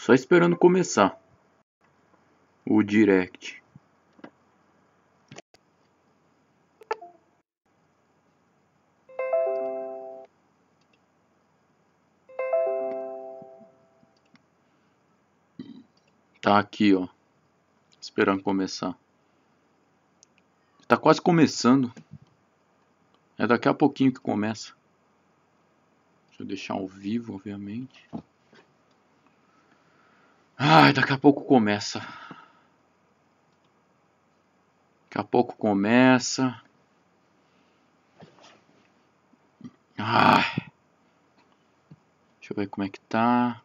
Só esperando começar o direct. Tá aqui, ó. Esperando começar. Tá quase começando. É daqui a pouquinho que começa. Deixa eu deixar ao vivo, obviamente. Ai, daqui a pouco começa. Daqui a pouco começa. Ai. Deixa eu ver como é que tá.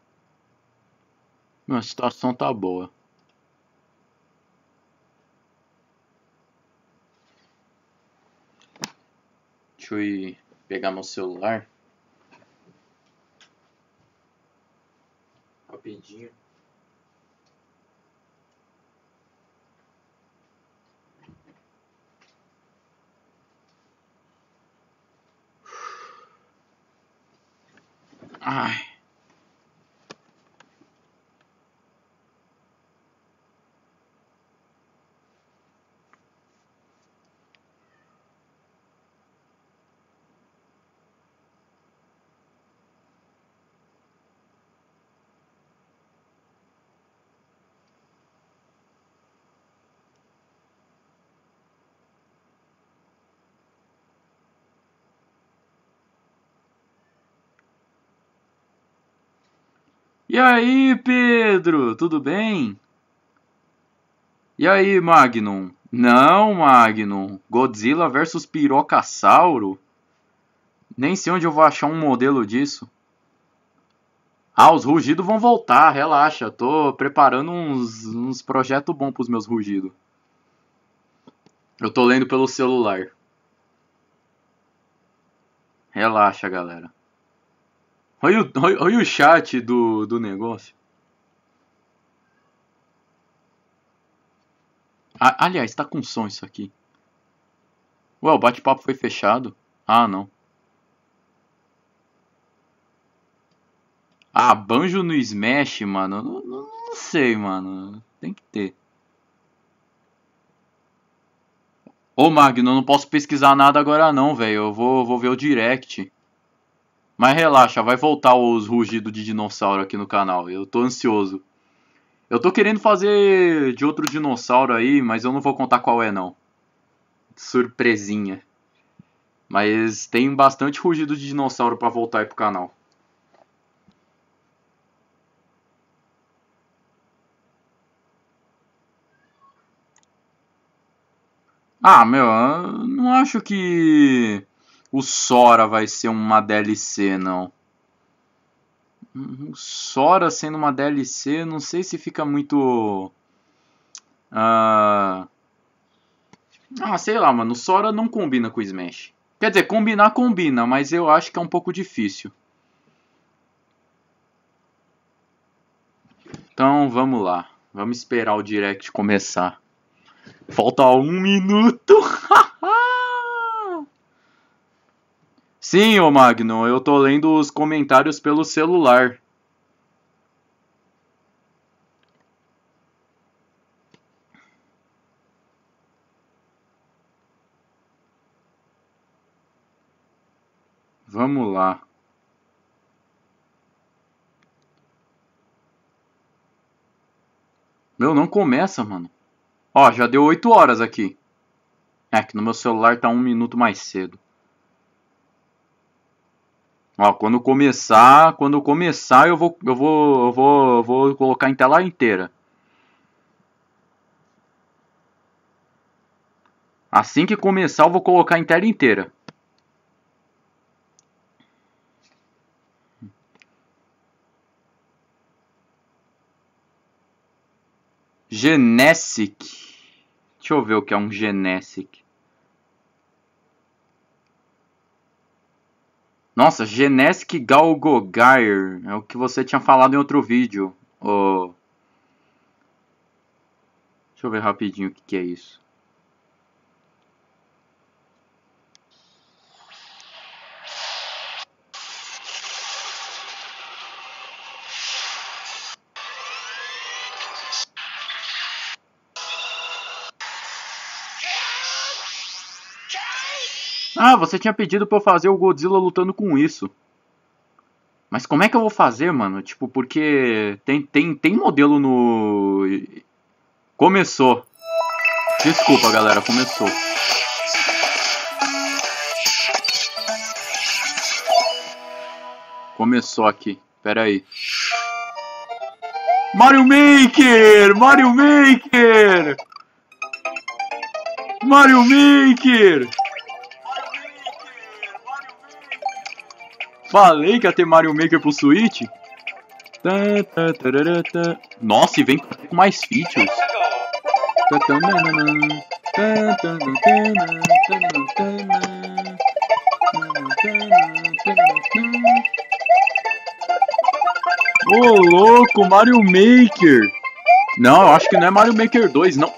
Minha situação tá boa. Deixa eu ir pegar meu celular. Rapidinho. Ai. E aí, Pedro? Tudo bem? E aí, Magnum? Não, Magnum. Godzilla versus Pirocassauro? Nem sei onde eu vou achar um modelo disso. Ah, os rugidos vão voltar, relaxa. Tô preparando uns projetos bons pros meus rugidos. Eu tô lendo pelo celular. Relaxa, galera. Olha o chat do negócio. Aliás, tá com som isso aqui. Ué, o bate-papo foi fechado? Ah, não. Ah, banjo no Smash, mano. Não sei, mano. Tem que ter. Ô, Magno, eu não posso pesquisar nada agora não, velho. Eu vou ver o direct. Mas relaxa, vai voltar os rugidos de dinossauro aqui no canal. Eu tô ansioso. Eu tô querendo fazer de outro dinossauro aí, mas eu não vou contar qual é não. Surpresinha. Mas tem bastante rugido de dinossauro pra voltar aí pro canal. Ah, meu, eu não acho que o Sora vai ser uma DLC, não. O Sora sendo uma DLC, não sei se fica muito... sei lá, mano. O Sora não combina com o Smash. Quer dizer, combinar combina, mas eu acho que é um pouco difícil. Então, vamos lá. Vamos esperar o direct começar. Falta 1 minuto. Sim, ô Magno, eu tô lendo os comentários pelo celular. Vamos lá. Meu, não começa, mano. Ó, já deu 8 horas aqui. É que no meu celular tá 1 minuto mais cedo. Ó, quando começar eu vou colocar em tela inteira. Assim que começar eu vou colocar em tela inteira. Genesic. Deixa eu ver o que é um Genesic. Nossa, Genesic Galgogair. É o que você tinha falado em outro vídeo. Oh. Deixa eu ver rapidinho o que é isso. Ah, você tinha pedido pra eu fazer o Godzilla lutando com isso. Mas como é que eu vou fazer, mano? Tipo, porque tem modelo no... Começou. Desculpa, galera, começou. Começou aqui. Pera aí. Mario Maker! Mario Maker! Mario Maker! Falei que ia ter Mario Maker pro Switch. Nossa, e vem com mais features. Ô, louco, Mario Maker. Não, eu acho que não é Mario Maker 2, não.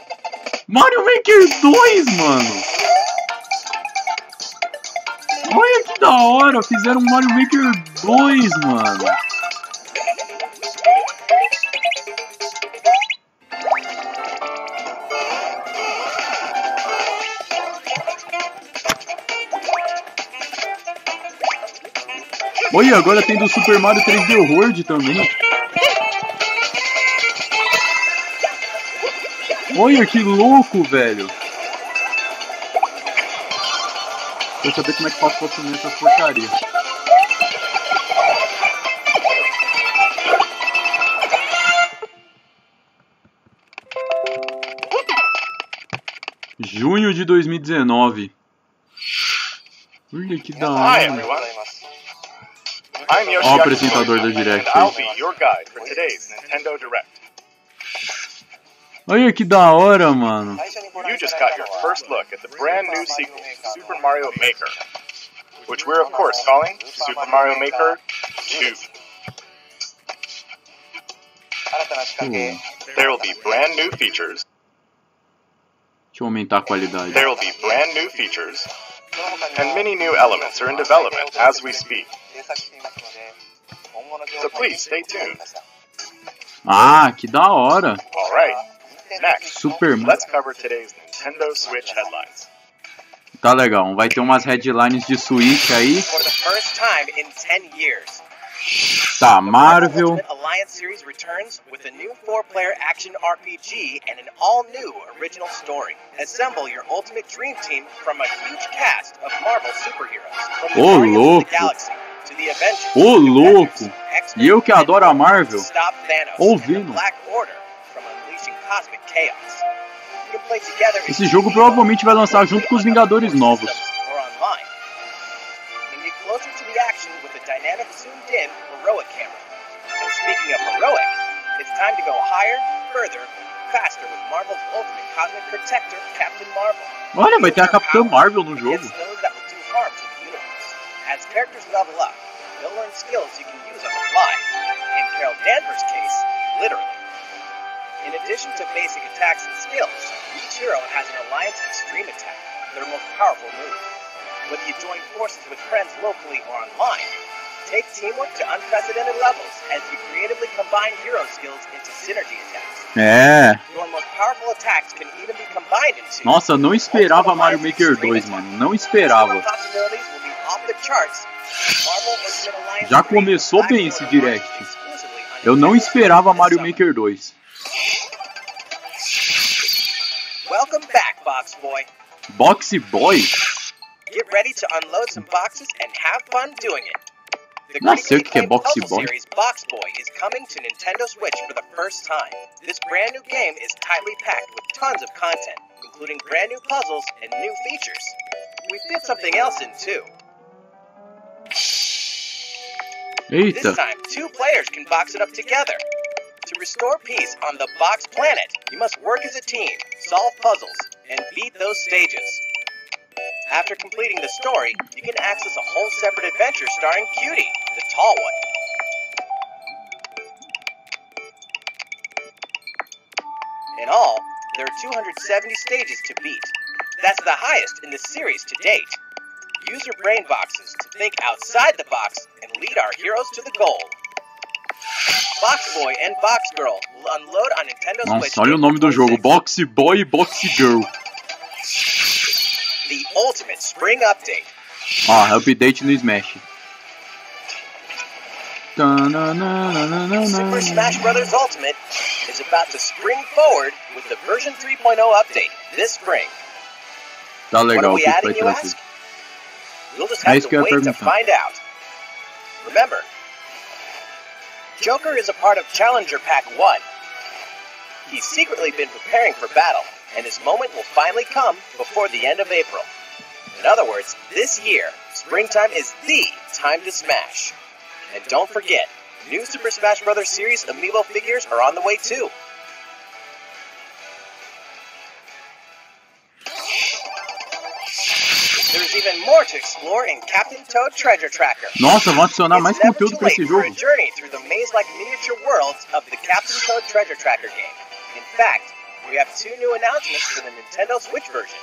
Mario Maker 2, mano. Olha que da hora, fizeram um Mario Maker 2, mano. Olha, agora tem do Super Mario 3D World também. Olha que louco, velho. Quero saber como é que faço pra assumir essa porcaria. Junho de 2019. Olha que da hora. Ó o apresentador da Direct aí. Olha que da hora, mano. You just got your first look at the brand new sequel to Super Mario Maker, which we're of course calling Super Mario Maker 2. There will be brand new features. Deixa eu aumentar a qualidade. There will be brand new features, and many new elements are in development as we speak. So please stay tuned. Ah, que da hora. All right. Next, Super. let's cover today's Nintendo Switch headlines. Tá legal, vai ter umas headlines de Switch aí. For the first time in 10 years. Tá, Marvel. The Alliance series returns with a new 4-player action RPG and an all-new original story. Assemble your ultimate dream team from a huge cast of Marvel superheroes. From the Guardians of the Galaxy to the Avengers. Ô, louco. E eu que adoro a Marvel. Stop Thanos ouvindo. Black Order from unleashing cosmic chaos. You can play together. Esse jogo provavelmente vai lançar junto com os Vingadores novos. Or online. And get closer to the action with a dynamic zoomed-in heroic camera. And speaking of heroic, it's time to go higher, further, faster with Marvel's ultimate cosmic protector, Captain Marvel. Olha, vai ter a Capitã Marvel no jogo. Against those that will do harm to the universe. As characters level up, they'll learn skills you can use on the fly. In Carol Danvers' case, literally. In addition to basic attacks and skills, each hero has an Alliance Extreme Attack, their most powerful move. Whether you join forces with friends locally or online, take teamwork to unprecedented levels as you creatively combine hero skills into synergy attacks. É. Your most powerful attacks can even be combined into. Nossa, não esperava Mario Maker 2, mano. Não esperava. Já começou bem esse direct. Eu não esperava Mario Maker 2. Welcome back, Box Boy. Box Boy? Get ready to unload some boxes and have fun doing it. The Não sei o que é critically Box acclaimed Boy. puzzle series Box Boy is coming to Nintendo Switch for the first time. This brand new game is tightly packed with tons of content, including brand new puzzles and new features. We fit something else in too. Eita. This time, 2 players can box it up together. To restore peace on the Box Planet, you must work as a team, solve puzzles, and beat those stages. After completing the story, you can access a whole separate adventure starring Cutie, the tall one. In all, there are 270 stages to beat. That's the highest in the series to date. Use your brain boxes to think outside the box and lead our heroes to the goal. Box Boy and Box Girl will unload on Nintendo Switch. Nossa, olha o nome do jogo, Box Boy e Box Girl. The ultimate spring update. Ah, update no Smash. Super Smash Bros. Ultimate is about to spring forward with the version 3.0 update this spring. Tá legal, What are we adding, you ask? You'll just have to wait to find out. Remember, Joker is a part of Challenger Pack 1. He's secretly been preparing for battle, and his moment will finally come before the end of April. In other words, this year, springtime is the time to smash. And don't forget, new Super Smash Bros. Series Amiibo figures are on the way too. There's even more to explore in Captain Toad Treasure Tracker. Nossa, vão adicionar mais conteúdo pra esse jogo. It's never too late for a journey through the maze-like miniature worlds of the Captain Toad Treasure Tracker game. In fact, we have 2 new announcements for the Nintendo Switch version.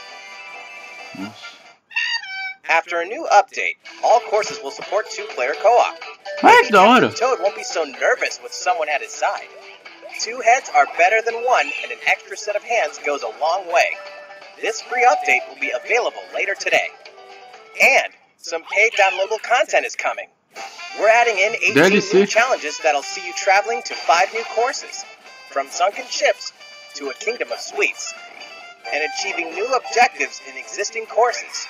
After a new update, all courses will support 2-player co-op. Que da hora. Toad won't be so nervous with someone at his side. 2 heads are better than 1, and an extra set of hands goes a long way. This free update will be available later today. And some paid downloadable content is coming. We're adding in 18 new challenges that'll see you traveling to 5 new courses, from sunken ships to a kingdom of sweets, and achieving new objectives in existing courses.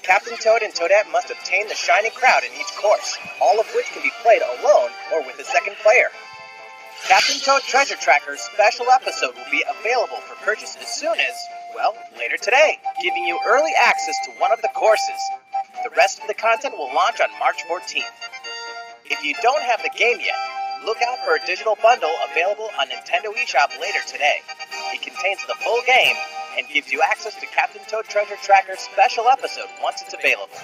Captain Toad and Toadette must obtain the Shining Crowd in each course, all of which can be played alone or with a second player. Captain Toad Treasure Tracker's special episode will be available for purchase as soon as, well, later today, giving you early access to one of the courses. The rest of the content will launch on March 14th. If you don't have the game yet, look out for a digital bundle available on Nintendo eShop later today. It contains the full game and gives you access to Captain Toad Treasure Tracker's special episode once it's available.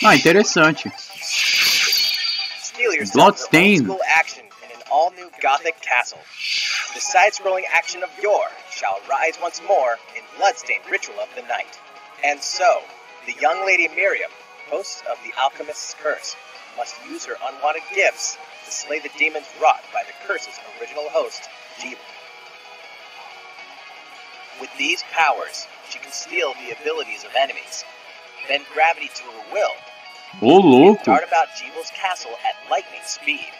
Ah, interessante. Steal yourself for old school action in an all-new Gothic castle. The side-scrolling action of yore shall rise once more in bloodstained ritual of the night. And so, the young lady Miriam, host of the Alchemist's Curse, must use her unwanted gifts to slay the demons wrought by the curse's original host, Jeeble. With these powers, she can steal the abilities of enemies, bend gravity to her will, and dart about Jeeble's castle at lightning speed.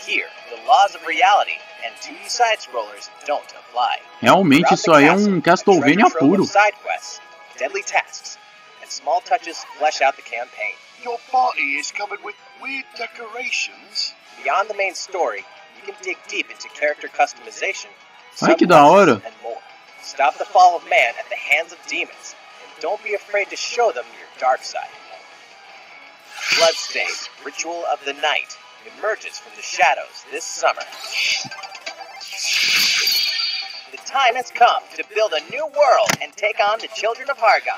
Here, the laws of reality and 2D side-scrollers don't apply. Realmente, isso aí é Castlevania puro. Side quests, deadly tasks, and small touches flesh out the campaign. Your party is covered with weird decorations. Beyond the main story, you can dig deep into character customization, Ai, que da hora. and more. Stop the fall of man at the hands of demons, and don't be afraid to show them your dark side. Bloodstained, Ritual of the Night, emerges from the shadows this summer. The time has come to build a new world and take on the children of Hargon.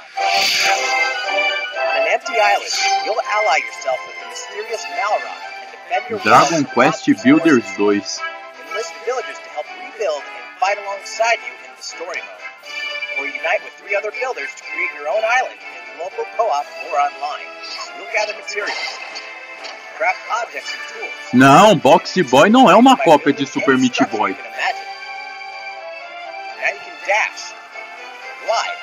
On an empty island, you'll ally yourself with the mysterious Malron and defend your Dragon Quest Builders 2. Enlist villagers to help rebuild and fight alongside you in the story mode. Or unite with 3 other builders to create your own island in local co-op or online. You'll gather materials, craft objects and tools. Não, Box Boy não é uma cópia de Super Meat Boy. Now you can dash, glide,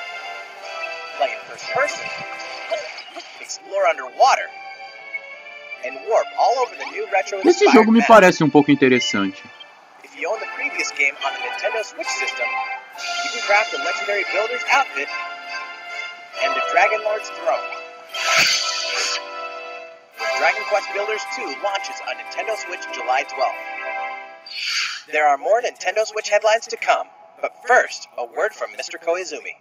play in first person, explore underwater, and warp all over the new retro. Esse jogo me parece um pouco interessante. If you own the previous game on the Nintendo Switch system, you can craft the legendary Builder's outfit and the Dragon Lord's throne. Dragon Quest Builders 2 launches on Nintendo Switch July 12th. There are more Nintendo Switch headlines to come, but first, a word from Mr. Koizumi.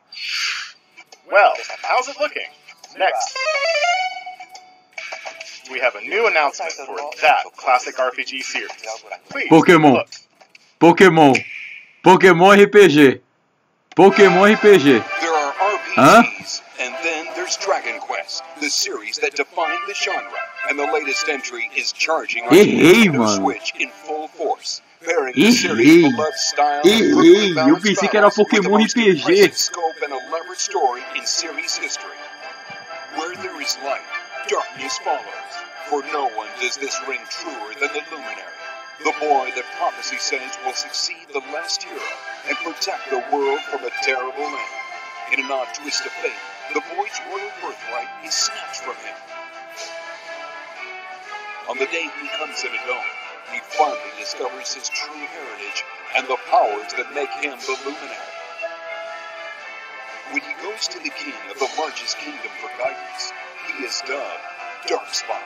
Well, how's it looking? Next. we have a new announcement for that classic RPG series. Please Pokémon. look. Pokémon. Pokémon RPG. Pokémon RPG. There are RPGs, and then there's Dragon Quest, the series that defined the genre. And the latest entry is charging on Nintendo Switch in full force. Bearing the series' beloved style Eu pensei que era Pokémon RPG. Scope and elaborate story in series history. Where there is light, darkness follows. For no one does this ring truer than the Luminary. The boy that prophecy says will succeed the last hero and protect the world from a terrible land. In an odd twist of fate, the boy's royal birthright is snatched from him. On the day he becomes an adult, he finally discovers his true heritage and the powers that make him the Luminary. When he goes to the king of the largest kingdom for guidance, he is dubbed Darkspawn.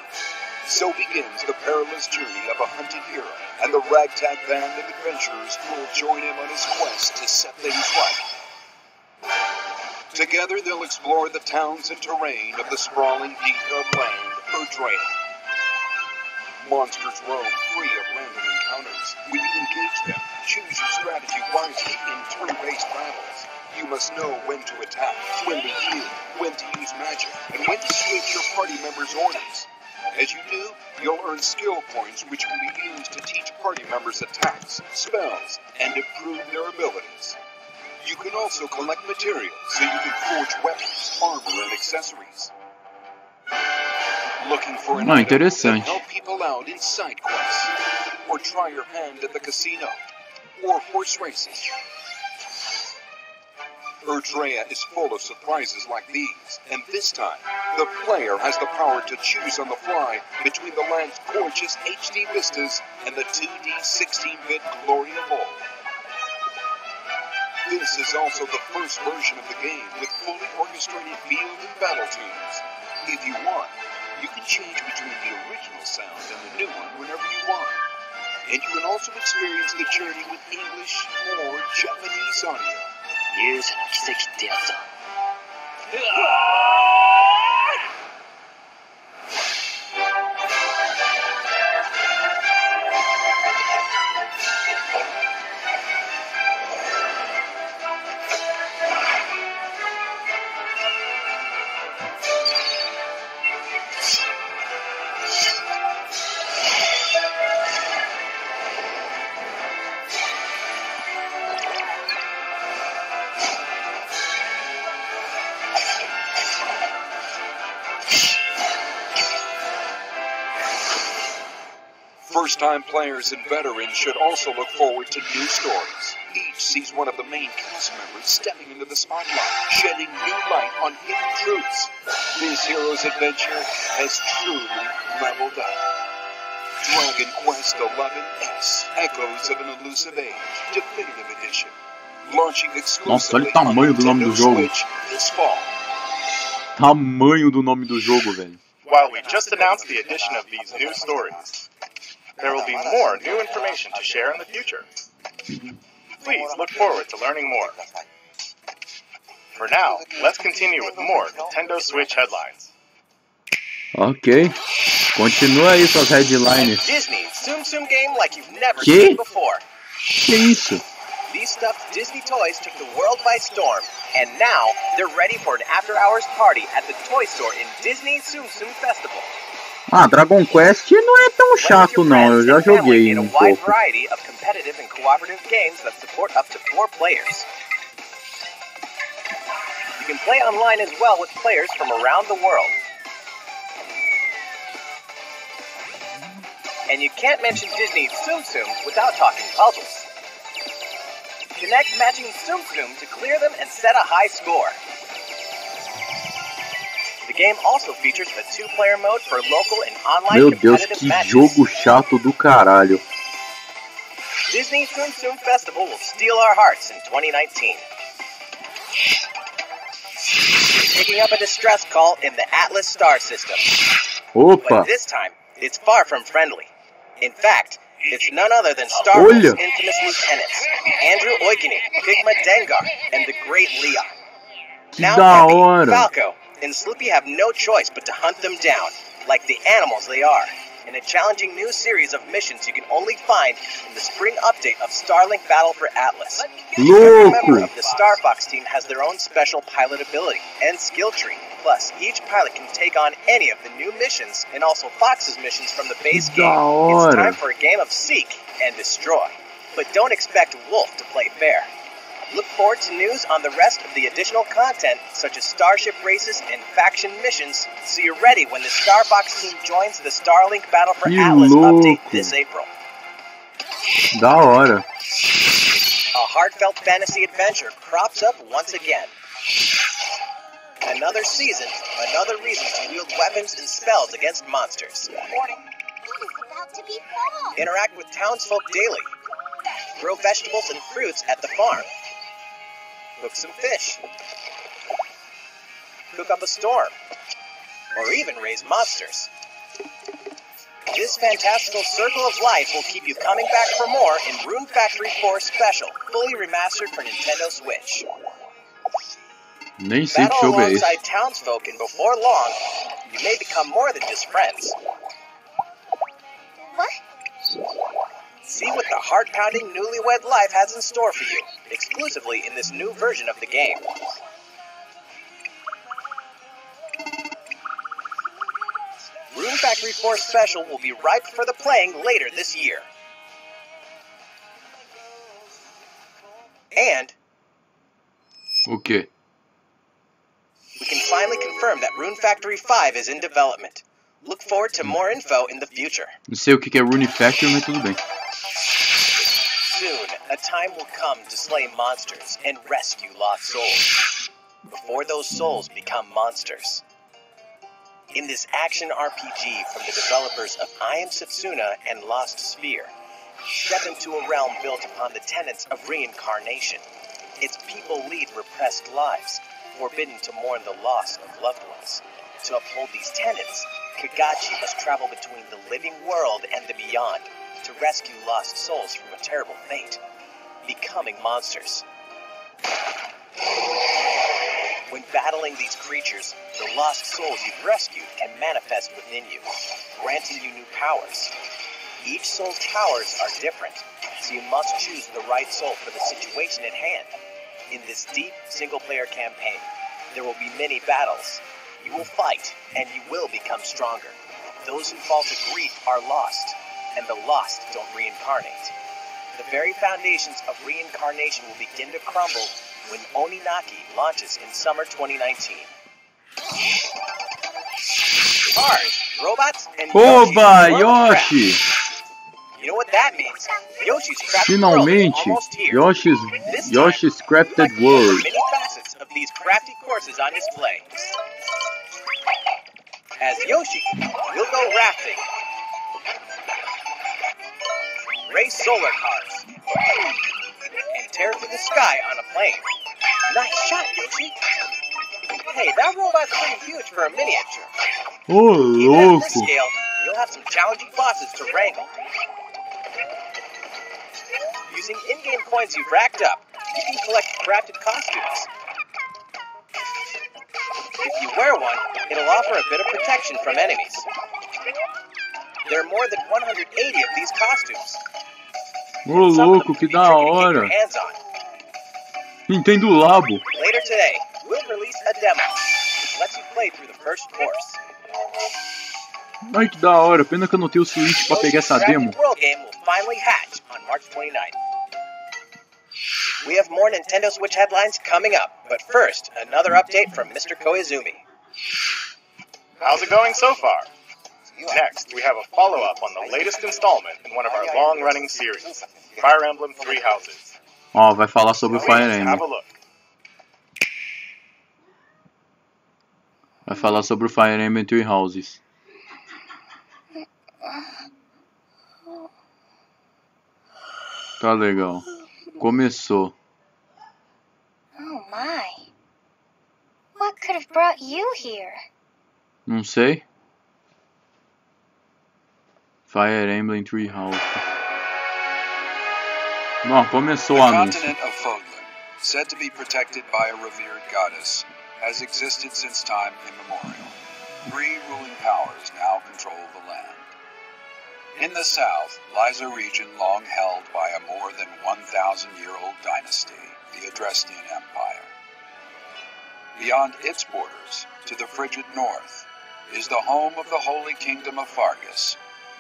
So begins the perilous journey of a hunted hero and the ragtag band of adventurers who will join him on his quest to set things right. Together they'll explore the towns and terrain of the sprawling deep-dug land, Erdrea. Monsters roam free of random encounters. When you engage them, choose your strategy wisely in turn-based battles. You must know when to attack, when to heal, when to use magic, and when to switch your party members' orders. As you do, you'll earn skill points which will be used to teach party members attacks, spells, and improve their abilities. You can also collect materials so you can forge weapons, armor, and accessories. Looking for an item to help people out in side quests, or try your hand at the casino, or horse races. Erdrea is full of surprises like these, and this time, the player has the power to choose on the fly between the land's gorgeous HD vistas and the 2D 16-bit glory of old. This is also the first version of the game with fully orchestrated field and battle tunes. If you want, you can change between the original sound and the new one whenever you want. And you can also experience the journey with English or Japanese audio. 勇者の奇跡ってやつだ。First-time players and veterans should also look forward to new stories. Each sees one of the main cast members stepping into the spotlight, shedding new light on hidden truths. This hero's adventure has truly leveled up. Dragon Quest XI, Echoes of an Elusive Age, Definitive Edition. Launching exclusively on Nintendo Switch this fall. Tamanho do nome do jogo, velho. While we just announced the addition of these new stories, there will be more new information to share in the future. Please look forward to learning more. For now, let's continue with more Nintendo Switch headlines. Ok. Continua aí suas headlines. Disney Tsum Tsum game like you've never seen before. Que isso? These stuffed Disney toys took the world by storm, and now they're ready for an after-hours party at the toy store in Disney Tsum Tsum Festival. Ah, Dragon Quest não é tão chato não, eu já joguei um pouco. Variety of competitive and cooperative games that support up to 4 players. You can play online as well with players from around the world. And you can't mention Disney Tsum Tsums without talking puzzles. Connect matching Tsum Tsum to clear them and set a high score. The game also features a 2-player mode for local and online Meu Deus, competitive que matches. jogo chato do caralho. Disney Tsum Tsum Festival will steal our hearts in 2019. Picking up a distress call in the Atlas star system. Opa! But this time, it's far from friendly. In fact, it's none other than Star Wars' infamous lieutenants, Andrew Oigany, Figma Dengar, and the Great Leon. Que Now da Peppy, hora! Falco, and Slippy have no choice but to hunt them down, like the animals they are, in a challenging new series of missions you can only find in the spring update of Starlink Battle for Atlas. Every member of the Star Fox team has their own special pilot ability and skill tree. Plus, each pilot can take on any of the new missions and also Fox's missions from the base game. It's time for a game of seek and destroy. But don't expect Wolf to play fair. Look forward to news on the rest of the additional content, such as Starship races and faction missions, so you're ready when the Star Fox team joins the Starlink Battle for Atlas update this April. Da hora. A heartfelt fantasy adventure crops up once again. Another season, another reason to wield weapons and spells against monsters. Warning. It is about to be fall. Interact with townsfolk daily. Grow vegetables and fruits at the farm. Cook some fish. Cook up a storm. Or even raise monsters. This fantastical circle of life will keep you coming back for more in Rune Factory 4 Special, fully remastered for Nintendo Switch. Nem sei que Battle jogo é esse. alongside townsfolk, and before long, you may become more than just friends. What? See what the heart-pounding newlywed life has in store for you, exclusively in this new version of the game. Rune Factory 4 Special will be ripe for the playing later this year. And Ok. we can finally confirm that Rune Factory 5 is in development. Look forward to more info in the future. Não sei o que é Rune Factory, mas tudo bem. Soon, a time will come to slay monsters and rescue lost souls, before those souls become monsters. In this action RPG from the developers of I Am Setsuna and Lost Sphere, step into a realm built upon the tenets of reincarnation. Its people lead repressed lives, forbidden to mourn the loss of loved ones. To uphold these tenets, Kagachi must travel between the living world and the beyond, to rescue lost souls from a terrible fate, becoming monsters. When battling these creatures, the lost souls you've rescued can manifest within you, granting you new powers. Each soul's powers are different, so you must choose the right soul for the situation at hand. In this deep, single-player campaign, there will be many battles. You will fight, and you will become stronger. Those who fall to grief are lost, and the lost don't reincarnate. The very foundations of reincarnation will begin to crumble when Oninaki launches in summer 2019. Cars, robots, and Oba, Yoshi! Yoshi! You know what that means? Yoshi's crafted world is Finalmente, almost here. Yoshi's Crafted There World. are many facets of these crafty courses on display. As Yoshi, you'll go rafting, race solar cars, and tear through the sky on a plane. Nice shot, Yoshi! Hey, that robot's pretty huge for a miniature. Ô, Even at this louco! scale, you'll have some challenging bosses to wrangle. Using in-game coins you've racked up, you can collect crafted costumes. If you wear one, it'll offer a bit of protection from enemies. There are more than 180 of these costumes. Ô, Some of them louco, can que be da tricky to get your hora! hands on. Nintendo Labo! Later today, we'll release a demo, which lets you play through the first course. Ai, que da hora! Pena que eu não tenho o Switch pra pegar essa demo. The World game will finally hatch on March 29th. We have more Nintendo Switch headlines coming up, but first, another update from Mr. Koizumi. How's it going so far? Next, we have a follow-up on the latest installment in one of our long-running series, Fire Emblem Three Houses. Ó, vai falar sobre o Fire Please have a Emblem. look. Vai falar sobre o Fire Emblem Three Houses. Tá legal. Começou. Oh my. What could have brought you here? Não sei. Fire Emblem Three Houses. Bom, começou o The anúncio. continent of Fogland, said to be protected by a revered goddess, has existed since time immemorial. 3 ruling powers now control the land. In the south lies a region long held by a more than 1,000-year-old dynasty, the Adrastian Empire. Beyond its borders, to the frigid north, is the home of the Holy Kingdom of Fargus,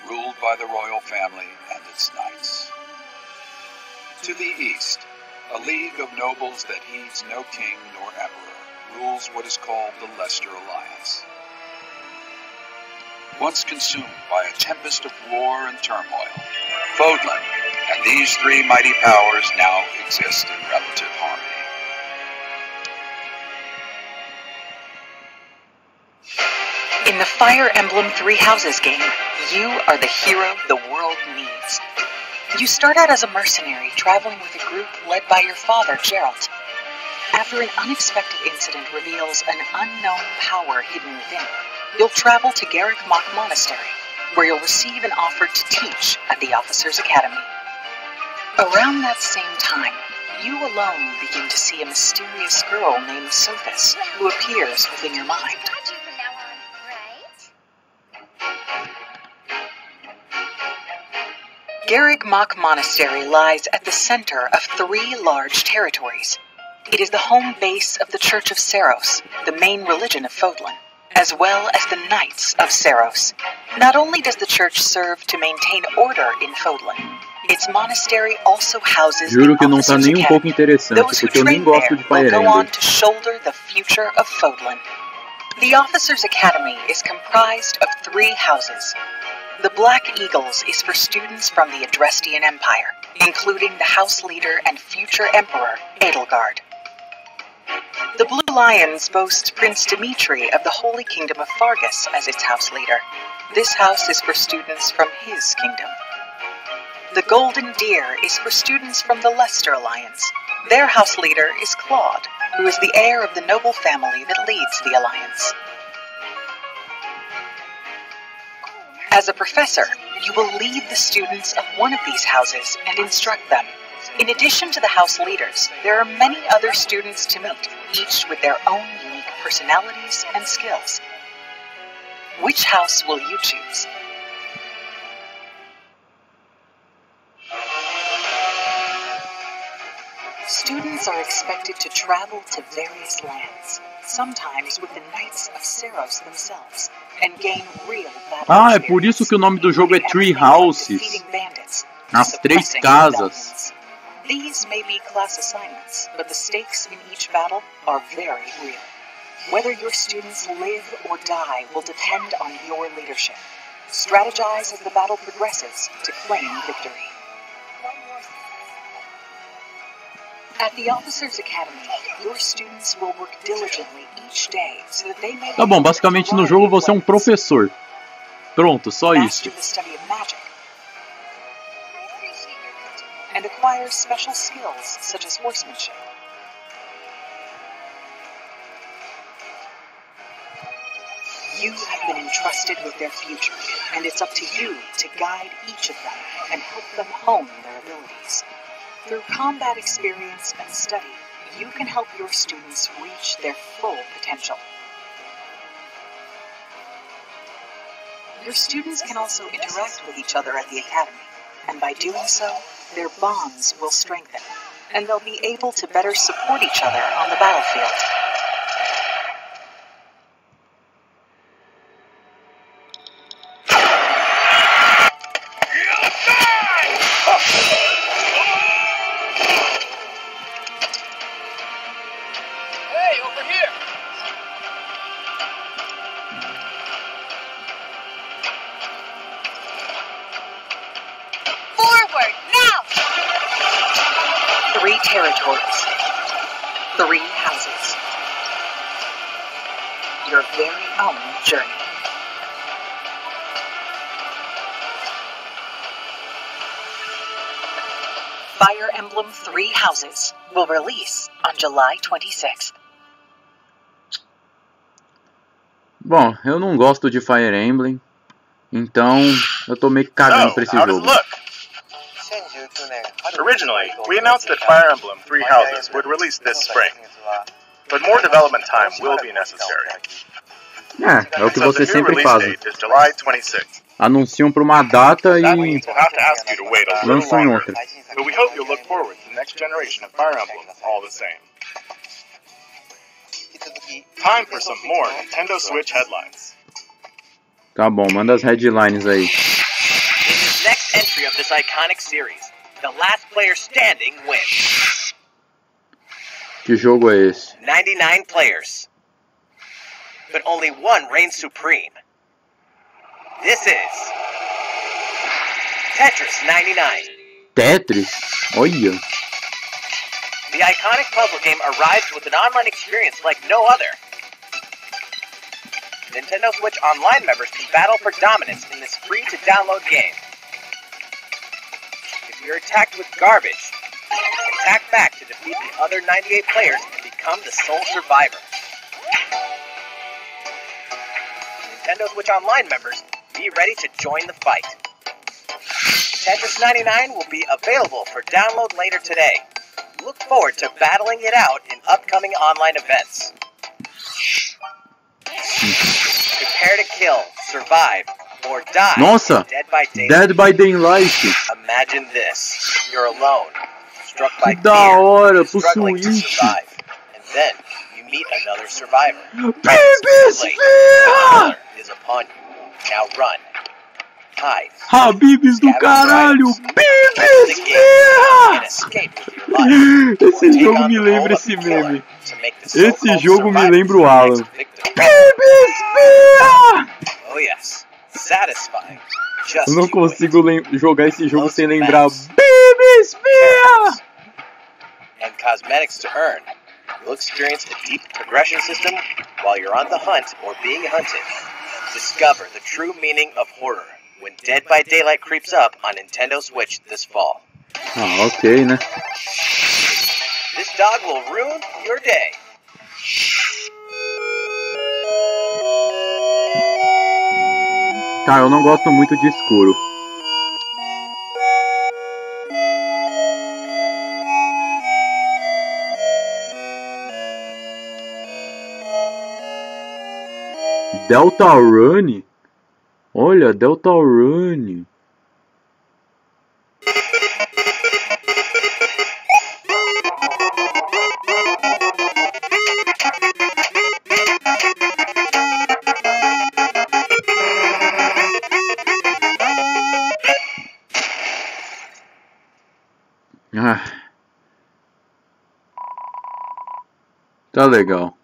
ruled by the royal family and its knights. To the east, a league of nobles that heeds no king nor emperor rules what is called the Leicester Alliance. Once consumed by a tempest of war and turmoil, Fodlan and these 3 mighty powers now exist in relative harmony. In the Fire Emblem Three Houses game, you are the hero the world needs. You start out as a mercenary traveling with a group led by your father, Geralt. After an unexpected incident reveals an unknown power hidden within, you'll travel to Garrick Mach Monastery, where you'll receive an offer to teach at the Officers' Academy. Around that same time, you alone begin to see a mysterious girl named Sophis, who appears within your mind. Got you from now on, right? Garrick Mach Monastery lies at the center of 3 large territories. It is the home base of the Church of Seiros, the main religion of Fodlan, as well as the Knights of Seiros. Not only does the church serve to maintain order in Fodlan, its monastery also houses Juro an que não tá officers' nem um pouco academy. interessante, Those who porque eu nem train gosto there de will Fire go on Emblem. to shoulder the future of Fodlan. The Officers' Academy is comprised of 3 houses. The Black Eagles is for students from the Adrastian Empire, including the house leader and future emperor, Edelgard. The Blue Lions boast Prince Dimitri of the Holy Kingdom of Fargus as its house leader. This house is for students from his kingdom. The Golden Deer is for students from the Leicester Alliance. Their house leader is Claude, who is the heir of the noble family that leads the Alliance. As a professor, you will lead the students of one of these houses and instruct them. In addition to the house leaders, there are many other students to meet, each with their own unique personalities and skills. Which house will you choose? Students are expected to travel to various lands, sometimes with the Knights of Seiros themselves, and gain real battle Ah, é por isso que o nome do jogo é Three Houses. As 3 casas. These may be class assignments, but the stakes in each battle are very real. Whether your students live or die will depend on your leadership. Strategize as the battle progresses to claim victory. At the Officers' Academy, your students will work diligently each day so that they may Tá bom, basicamente no jogo você é um professor. Pronto, só isso. master the study of magic, and acquire special skills such as horsemanship. You have been entrusted with their future, and it's up to you to guide each of them and help them hone their abilities. Through combat experience and study, you can help your students reach their full potential. Your students can also interact with each other at the academy, and by doing so, their bonds will strengthen, and they'll be able to better support each other on the battlefield. Hey, over here! Forward, now! 3 territories, 3 houses. Your very own journey. Fire Emblem Three Houses will release on July 26th. Bom, eu não gosto de Fire Emblem, então eu tô meio que cagando pra esse how does it jogo. look? Originally, we announced that Fire Emblem Three Houses would release this spring. but more development time will be necessary. É o que So vocês the new sempre release fazem. date is July 26th. Anunciam pra uma data That e means we'll have to ask you to wait a little lançam em longer, outra. but we hope you'll look forward to the next generation of Fire Emblem all the same. Time for some more Nintendo Switch headlines. Tá bom, manda as headlines aí. In this next entry of this iconic series, the last player standing wins. Que jogo é esse? 99 players. But only one reigns supreme. This is Tetris 99. Tetris? Olha. The iconic puzzle game arrives with an online experience like no other. Nintendo Switch Online members can battle for dominance in this free-to-download game. If you're attacked with garbage, attack back to defeat the other 98 players and become the sole survivor. Nintendo Switch Online members, be ready to join the fight. Tetris 99 will be available for download later today. Look forward to battling it out in upcoming online events. Prepare to kill, survive, or die. Nossa! Dead by Daylight. Dead by Daylight. Imagine this. You're alone, struck by Que da hora, pro struggling to Switch. survive. And then you meet another survivor. Bibis Late. Fia! Killer is upon you. Now run. Hide. Habibs do caralho! Bibis And Fia! escape with your life. Esse Take jogo on me the lembra role of esse killer meme. to make the Esse so-called jogo me survivor lembra o the Alan. next victim. Bibis Fia! Oh yes. Satisfying. Just Eu não you consigo wait. jogar esse jogo sem lembrar Bibis Fia! And cosmetics to earn. You'll experience a deep progression system while you're on the hunt or being hunted. Discover the true meaning of horror when Dead by Daylight creeps up on Nintendo Switch this fall. Ah, ok, né? This dog will ruin your day. Cara, eu não gosto muito de escuro. Delta Run? Olha, Delta Run. Ah. Tá legal.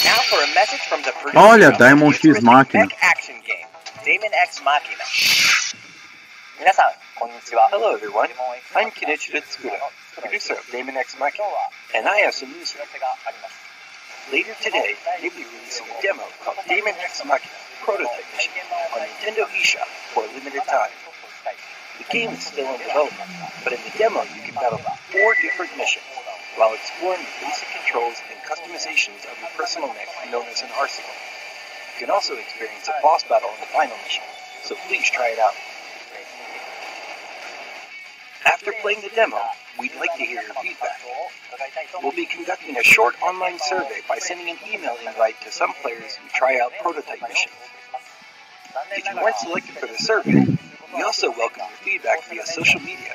Now for a message from the producer Olha, of the Diamond X futuristic Machina. tech action game, Damon X Machina. Hello everyone, I'm Kenichiro Tsukuda, producer of Damon X Machina, and I have some news for you. Later today, we'll be releasing a demo called Damon X Machina Prototype Mission on Nintendo eShop for a limited time. The game is still in development, but in the demo you can battle 4 different missions while exploring the basic controls and customizations of your personal mech known as an arsenal. You can also experience a boss battle in the final mission, so please try it out. After playing the demo, we'd like to hear your feedback. We'll be conducting a short online survey by sending an email invite to some players who try out prototype missions. If you weren't selected for the survey, we also welcome your feedback via social media.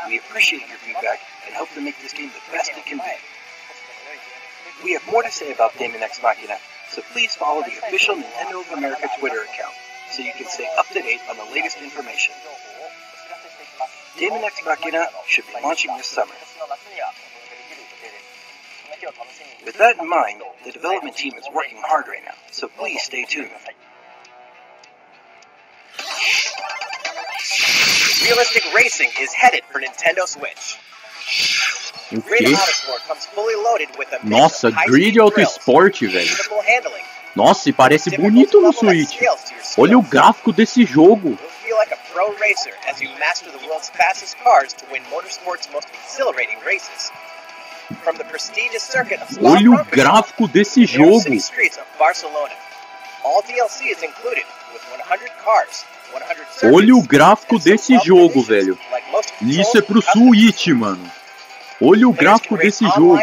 We appreciate your feedback and hope to make this game the best it can be. We have more to say about Damon X Machina, so please follow the official Nintendo of America Twitter account so you can stay up to date on the latest information. Damon X Machina should be launching this summer. With that in mind, the development team is working hard right now, so please stay tuned. Realistic racing is headed for Nintendo Switch. O Grid quê? Autosport comes fully loaded with a mix Nossa, of high-speed Grid thrills, Autosport, velho. reasonable handling, Nossa, e parece difficult bonito no level that Switch. scales to your Olha o skills. gráfico desse jogo. You'll feel like a pro racer as you master the world's fastest cars to win motorsport's most exhilarating races. From the prestigious circuit of Olha o Spa-Francorchamps gráfico desse to the narrow jogo. city streets of Barcelona. All DLC is included with 100 cars, Olha o gráfico desse jogo, velho. Isso é pro Switch, mano. Olha o gráfico desse jogo.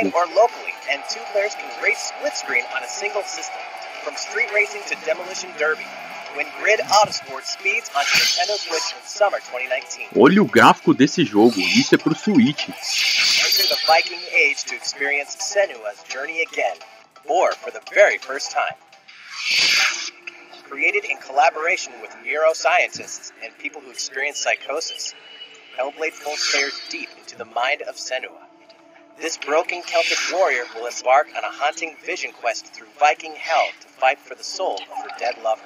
And two players can race split screen on a single system, from street racing to demolition derby. Win Grid Autosport speeds on Nintendo Switch in summer 2019. Olha o gráfico desse jogo. Isso é pro Switch. Enter the Viking Age to experience Senua's journey again, or for the very first time. Created in collaboration with neuroscientists and people who experience psychosis, Hellblade pulls players deep into the mind of Senua. This broken Celtic warrior will embark on a haunting vision quest through Viking hell to fight for the soul of her dead lover.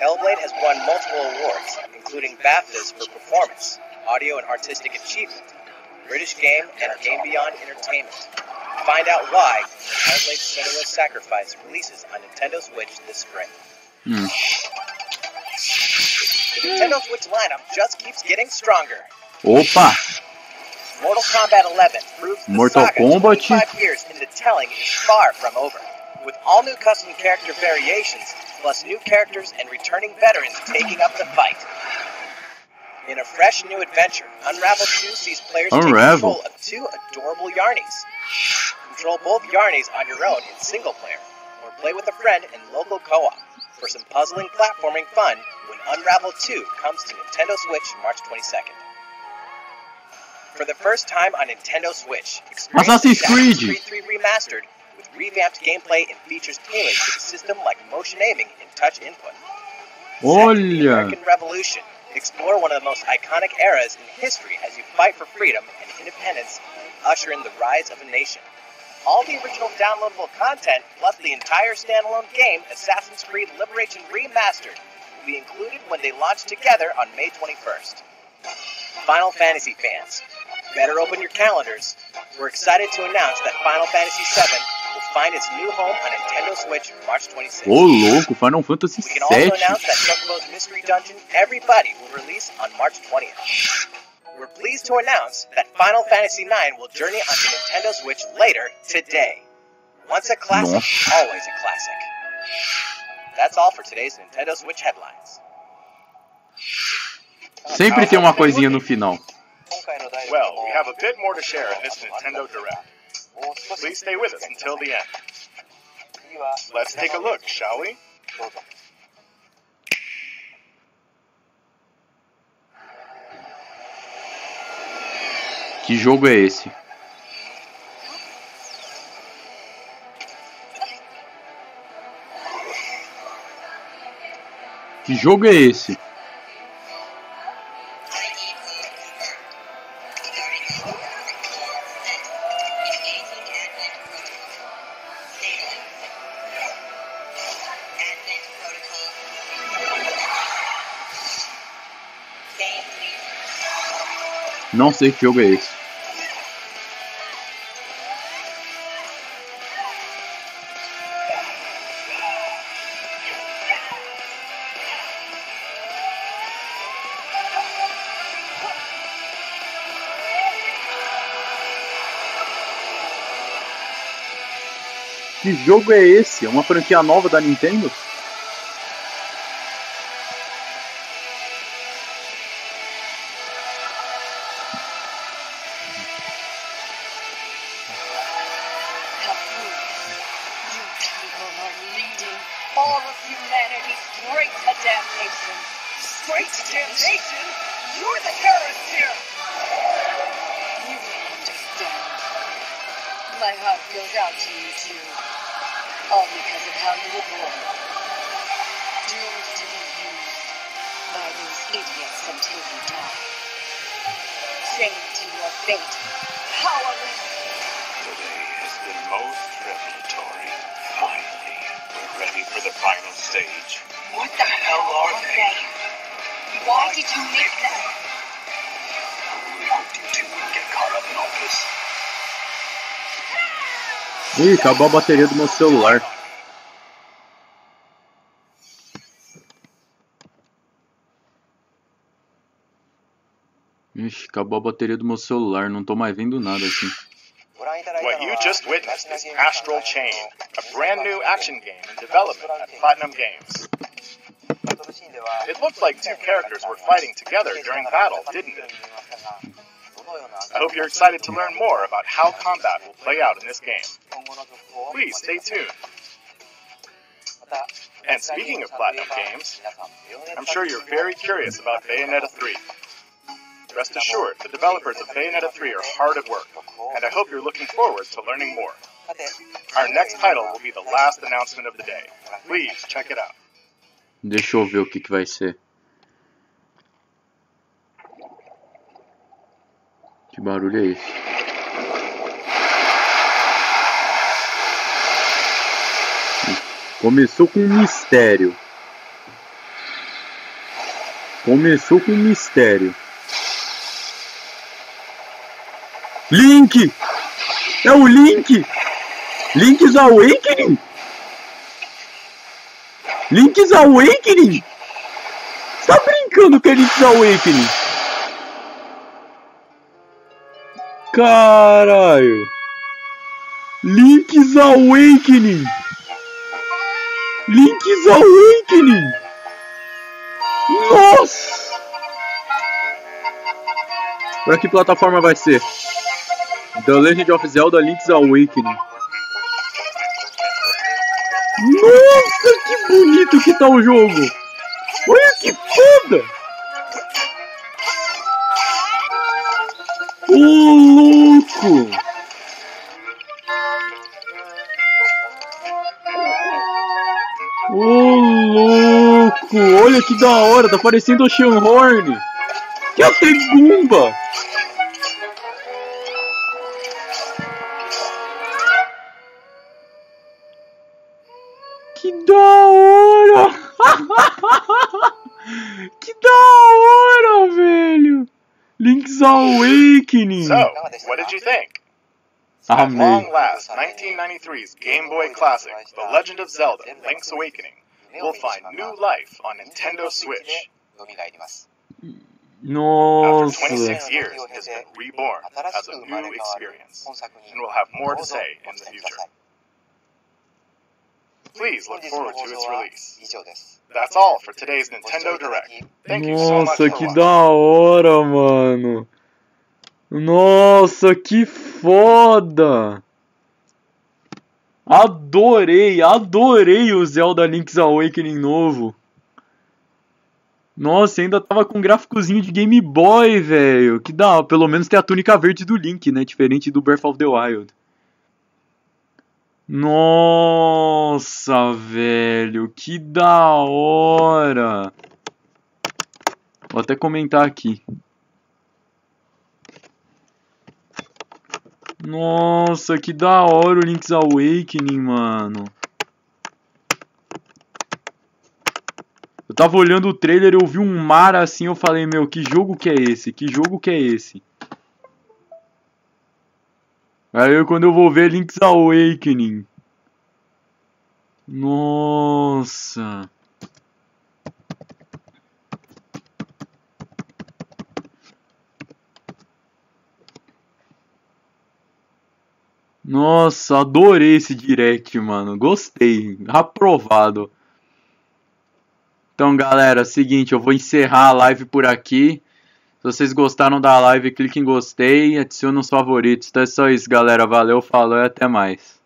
Hellblade has won multiple awards, including BAFTAs for performance, audio and artistic achievement, British Game, and Game Beyond Entertainment. Find out why when Hellblade Senua's Sacrifice releases on Nintendo Switch this spring. The Nintendo Switch lineup just keeps getting stronger. Opa! Mortal Kombat 11 proves the Mortal saga Kombat 25 years into telling is far from over. With all new custom character variations, plus new characters and returning veterans taking up the fight. In a fresh new adventure, Unravel 2 sees players take control of two adorable Yarnies. Control both Yarnies on your own in single player, or play with a friend in local co-op for some puzzling platforming fun when Unravel 2 comes to Nintendo Switch March 22nd. For the first time on Nintendo Switch, experience Assassin's Creed 3 Remastered with revamped gameplay and features tailored to the system like motion aiming and touch input. Set in the American Revolution, explore one of the most iconic eras in history as you fight for freedom and independence, usher in the rise of a nation. All the original downloadable content, plus the entire standalone game, Assassin's Creed Liberation Remastered, will be included when they launch together on May 21st. Final Fantasy fans, better open your calendars. We're excited to announce that Final Fantasy VII will find its new home on Nintendo Switch March 26th. Ô, louco, Final Fantasy We can also announce that Chocobo's Mystery Dungeon Everybody will release on March 20th. We're pleased to announce that Final Fantasy IX will journey onto Nintendo Switch later today. Once a classic, always a classic. That's all for today's Nintendo Switch headlines. Sempre tem uma coisinha no final. Well, we have a bit more to share in this Nintendo Direct. Please stay with us until the end. Let's take a look, shall we? Que jogo é esse? Que jogo é esse? Não sei que jogo é esse. Que jogo é esse? É uma franquia nova da Nintendo? My heart goes out to you too, all because of how you were born. Doomed to be used by those idiots until you die. Chained to your fate, powerless. Today has been most revelatory. Finally, we're ready for the final stage. What the hell are they? Why did you make them? We hoped you two wouldn't get caught up in all this. Ih, acabou a bateria do meu celular. Ixi, acabou a bateria do meu celular, não tô mais vendo nada aqui. What you just witnessed is Astral Chain, a brand new action game in development at Platinum Games. It looked like two characters were fighting together during battle, didn't it? I hope you're excited to learn more about how combat will play out in this game. Please stay tuned. And speaking of Platinum games, I'm sure you're very curious about Bayonetta 3. Rest assured, the developers of Bayonetta 3 are hard at work, and I hope you're looking forward to learning more. Our next title will be the last announcement of the day. Please check it out. Deixa eu ver o que vai ser. Que barulho é esse? Começou com um mistério. Começou com um mistério. Link! É o Link! Link's Awakening! Link's Awakening! Você tá brincando que é Link's Awakening? Caralho! Link's Awakening! Link's Awakening! Nossa! Pra que plataforma vai ser? The Legend of Zelda Link's Awakening. Nossa, que bonito que tá o jogo! Olha que foda! Ô, louco! Ô, louco! Olha que da hora! Tá parecendo o Shenhorn! Que até Goomba! Que da hora! Que da hora, velho! Link's Awakening! So, what did you think? At long last, 1993's Game Boy Classic, The Legend of Zelda, Link's Awakening, will find new life on Nintendo Switch. Nossa! After 26 years, it has been reborn as a new experience, and we'll have more to say in the future. Please look forward to its release. That's all for today's Nintendo Direct. Thank you so much Nossa, for que watching. da hora, mano! Nossa, que foda! Adorei, adorei o Zelda Link's Awakening novo. Nossa, ainda tava com um gráficozinho de Game Boy, velho. Que da, pelo menos tem a túnica verde do Link, né? Diferente do Breath of the Wild. Nossa, velho, que da hora. Vou até comentar aqui. Nossa, que da hora o Link's Awakening, mano. Eu tava olhando o trailer, eu vi um mar assim, eu falei, meu, que jogo que é esse? Que jogo que é esse? Aí quando eu vou ver Link's Awakening. Nossa. Nossa, adorei esse direct, mano. Gostei. Aprovado. Então, galera, é o seguinte, eu vou encerrar a live por aqui. Se vocês gostaram da live, clique em gostei e adicione os favoritos. Então é só isso, galera. Valeu, falou e até mais.